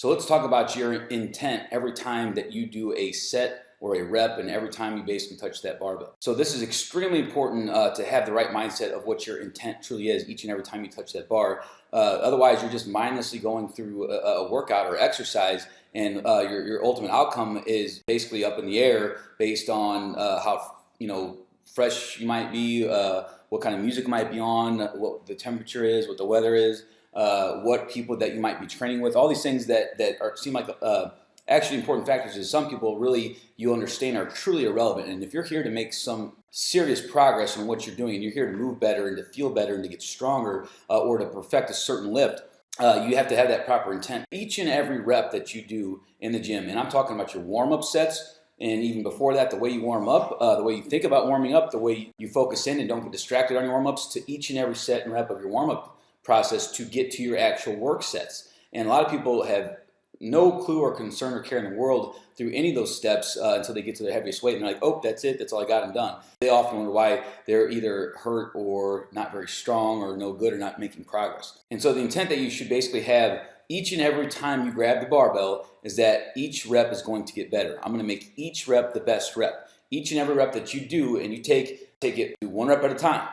So let's talk about your intent every time that you do a set or a rep, and every time you basically touch that barbell. So this is extremely important to have the right mindset of what your intent truly is each and every time you touch that bar. Otherwise, you're just mindlessly going through a workout or exercise, and your ultimate outcome is basically up in the air based on how fresh you might be, what kind of music might be on, what the temperature is, what the weather is, what people that you might be training with. All these things that seem like actually important factors to some people, really, you understand, are truly irrelevant. And if you're here to make some serious progress in what you're doing, and you're here to move better and to feel better and to get stronger, or to perfect a certain lift, you have to have that proper intent each and every rep that you do in the gym. And I'm talking about your warm-up sets, and even before that, the way you warm up, the way you think about warming up, the way you focus in and don't get distracted on your warm-ups, to each and every set and rep of your warm-up process to get to your actual work sets. And a lot of people have no clue or concern or care in the world through any of those steps until they get to their heaviest weight, and they're like, oh, that's it, that's all I got, I'm done. They often wonder why they're either hurt or not very strong or no good or not making progress. And so the intent that you should basically have each and every time you grab the barbell is that each rep is going to get better. I'm going to make each rep the best rep. Each and every rep that you do, and you take it one rep at a time.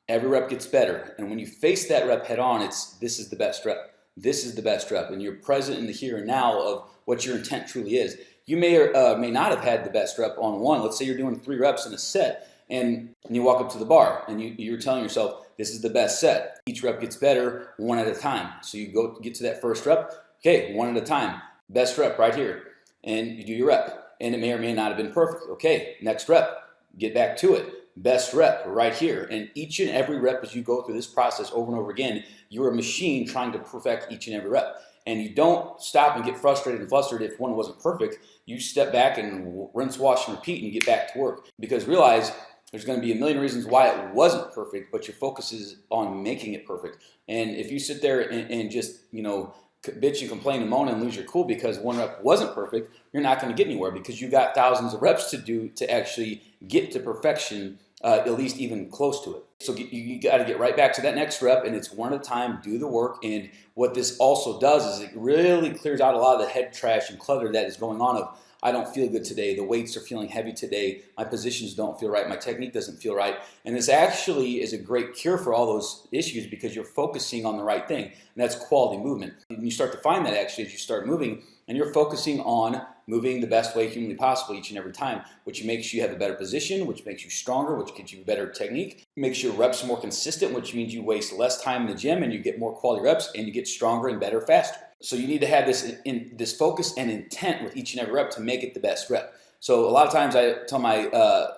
Every rep gets better. And when you face that rep head on, this is the best rep. This is the best rep. And you're present in the here and now of what your intent truly is. You may or may not have had the best rep on one. Let's say you're doing 3 reps in a set, and you walk up to the bar and you're telling yourself, this is the best set. Each rep gets better one at a time. So you get to that first rep, okay, one at a time. Best rep right here. And you do your rep. And it may or may not have been perfect. Okay, next rep, get back to it. Best rep right here. And each and every rep, as you go through this process over and over again, you're a machine trying to perfect each and every rep. And you don't stop and get frustrated and flustered if one wasn't perfect. You step back and rinse, wash, and repeat, and you get back to work. Because realize there's going to be a million reasons why it wasn't perfect, but your focus is on making it perfect. And if you sit there and just, bitch and complain and moan and lose your cool because one rep wasn't perfect, you're not going to get anywhere, because you got thousands of reps to do to actually get to perfection, at least even close to it. So you got to get right back to that next rep, and it's one at a time, do the work. And what this also does is it really clears out a lot of the head trash and clutter that is going on of, I don't feel good today, the weights are feeling heavy today, my positions don't feel right, my technique doesn't feel right. And this actually is a great cure for all those issues, because you're focusing on the right thing, and that's quality movement. And you start to find that actually as you start moving, and you're focusing on moving the best way humanly possible each and every time, which makes you have a better position, which makes you stronger, which gives you a better technique, makes your reps more consistent, which means you waste less time in the gym and you get more quality reps and you get stronger and better faster. So you need to have this focus and intent with each and every rep to make it the best rep. So a lot of times I tell my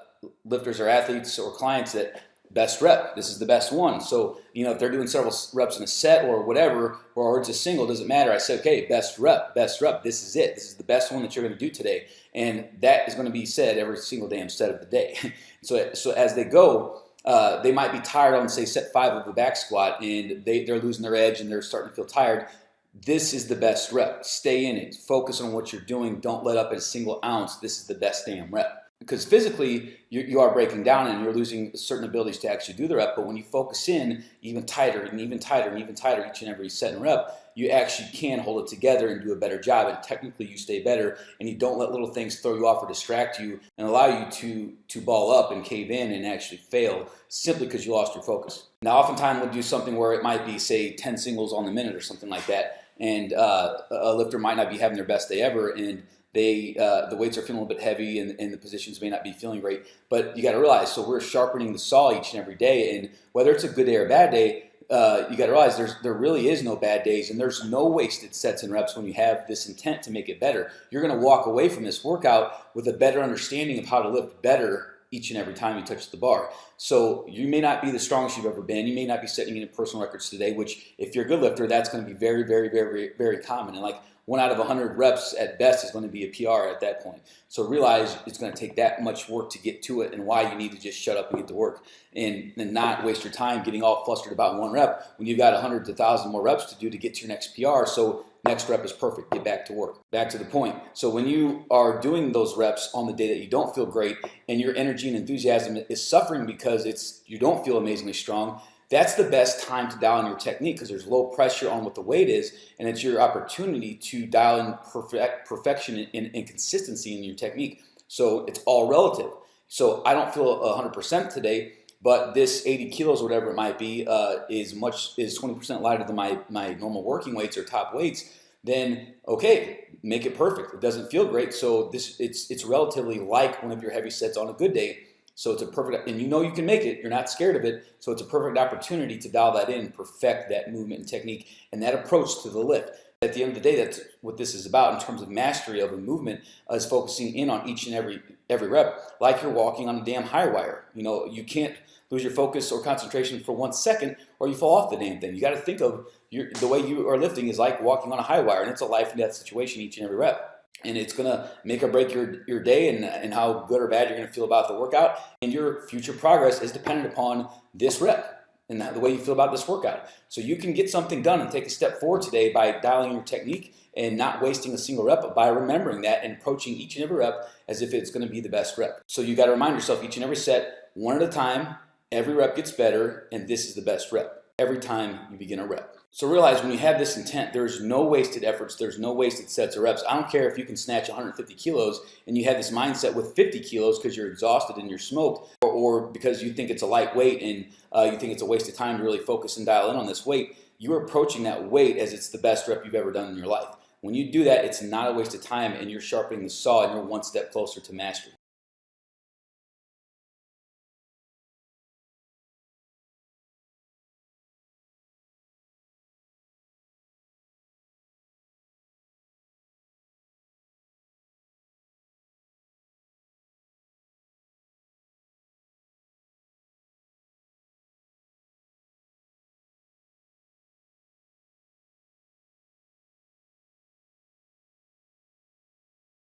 lifters or athletes or clients that best rep, this is the best one. So, if they're doing several reps in a set or whatever, or it's a single, doesn't matter. I say, okay, best rep, this is it. This is the best one that you're going to do today. And that is going to be said every single damn set of the day. So as they go, they might be tired on, say, set 5 of the back squat, and they're losing their edge and they're starting to feel tired. This is the best rep. Stay in it. Focus on what you're doing. Don't let up at a single ounce. This is the best damn rep. Because physically, you are breaking down and you're losing certain abilities to actually do the rep. But when you focus in even tighter and even tighter and even tighter each and every set and rep, you actually can hold it together and do a better job. And technically, you stay better, and you don't let little things throw you off or distract you and allow you to ball up and cave in and actually fail simply because you lost your focus. Now, oftentimes we'll do something where it might be, say, 10 singles on the minute or something like that. And a lifter might not be having their best day ever, and the weights are feeling a little bit heavy, and the positions may not be feeling great. But you got to realize, so we're sharpening the saw each and every day, and whether it's a good day or a bad day, you got to realize there really is no bad days, and there's no wasted sets and reps when you have this intent to make it better. You're going to walk away from this workout with a better understanding of how to lift better each and every time you touch the bar. So you may not be the strongest you've ever been. You may not be setting any personal records today, which if you're a good lifter, that's going to be very, very, very, very common. And like 1 out of 100 reps at best is going to be a PR at that point. So realize it's going to take that much work to get to it, and why you need to just shut up and get to work and not waste your time getting all flustered about 1 rep when you've got 100 to 1,000 more reps to do to get to your next PR. So next rep is perfect. Get back to work. Back to the point. So when you are doing those reps on the day that you don't feel great and your energy and enthusiasm is suffering because you don't feel amazingly strong, that's the best time to dial in your technique because there's low pressure on what the weight is, and it's your opportunity to dial in perfection and consistency in your technique. So it's all relative. So I don't feel 100% today, but this 80 kilos, whatever it might be, is 20% lighter than my normal working weights or top weights. Then okay, make it perfect. It doesn't feel great, so it's relatively like one of your heavy sets on a good day. So it's a perfect, and you know you can make it. You're not scared of it. So it's a perfect opportunity to dial that in, perfect that movement and technique, and that approach to the lift. At the end of the day, that's what this is about in terms of mastery of a movement, is focusing in on each and every rep, like you're walking on a damn high wire. You know, you can't lose your focus or concentration for 1 second, or you fall off the damn thing. You got to think of the way you are lifting is like walking on a high wire, and it's a life and death situation each and every rep. And it's going to make or break your day and how good or bad you're going to feel about the workout. And your future progress is dependent upon this rep and the way you feel about this workout. So you can get something done and take a step forward today by dialing your technique and not wasting a single rep, but by remembering that and approaching each and every rep as if it's going to be the best rep. So you got to remind yourself each and every set, one at a time, every rep gets better, and this is the best rep every time you begin a rep. So realize when you have this intent, there's no wasted efforts, there's no wasted sets or reps. I don't care if you can snatch 150 kilos and you have this mindset with 50 kilos because you're exhausted and you're smoked, or because you think it's a light weight and you think it's a waste of time to really focus and dial in on this weight. You're approaching that weight as it's the best rep you've ever done in your life. When you do that, it's not a waste of time and you're sharpening the saw and you're one step closer to mastery.